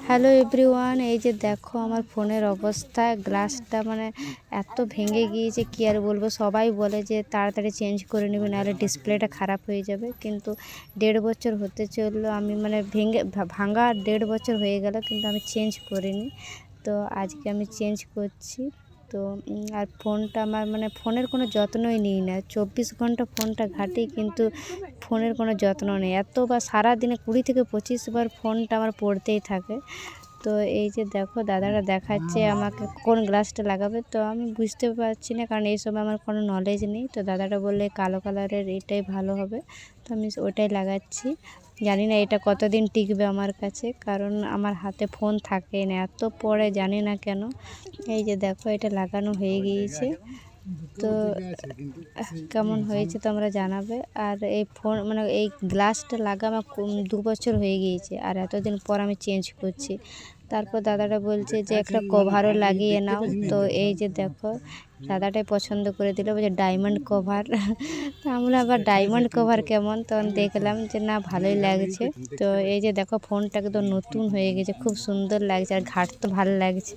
Hello everyone, এই যে দেখো আমার ফোনের অবস্থা, গ্লাসটা মানে এত ভেঙে গিয়েছে কি আর বলবো। সবাই বলে যে তাড়াতাড়ি চেঞ্জ করে নিবি, নাহলে ডিসপ্লেটা খারাপ হয়ে যাবে। কিন্তু 1.5 বছর হতে চললো, আমি মানে ভাঙা 1.5 বছর হয়ে গেল, কিন্তু আমি চেঞ্জ করিনি। তো আজকে আমি চেঞ্জ করছি। তো আর ফোনটা আমার মানে ফোনের কোনো যত্নই নিই না, 24 ঘন্টা ফোনটা ঘাঁটি, কিন্তু ফোনের কোনো যত্ন নেই। বা সারাদিনে 20 থেকে 25 বার ফোনটা আমার পড়তেই থাকে। তো এই যে দেখো দাদারা দেখাচ্ছে আমাকে কোন গ্লাসটা লাগাবে, তো আমি বুঝতে পারছি না, কারণ এই সময় আমার কোনো নলেজ নেই। তো দাদাটা বললে কালো কালারের এটাই ভালো হবে, তো আমি ওটাই লাগাচ্ছি। জানি না এটা কতদিন টিকবে আমার কাছে, কারণ আমার হাতে ফোন থাকে না, এত পরে জানি না কেন। এই যে দেখো এটা লাগানো হয়ে গিয়েছে। তো কেমন হয়েছে তোমরা জানাবে। আর এই ফোন মানে এই গ্লাসটা লাগা আমার 2 বছর হয়ে গিয়েছে, আর এতদিন পর আমি চেঞ্জ করছি। তারপর দাদাটা বলছে যে একটা কভারও লাগিয়ে নাও। তো এই যে দেখো দাদাটাই পছন্দ করে দিল, বলছে ডায়মন্ড কভার। তো আমরা আবার ডায়মন্ড কভার কেমন, তখন দেখলাম যে না ভালোই লাগছে। তো এই যে দেখো ফোনটা একদম নতুন হয়ে গেছে, খুব সুন্দর লাগছে, আর ঘাট তো ভালো লাগছে।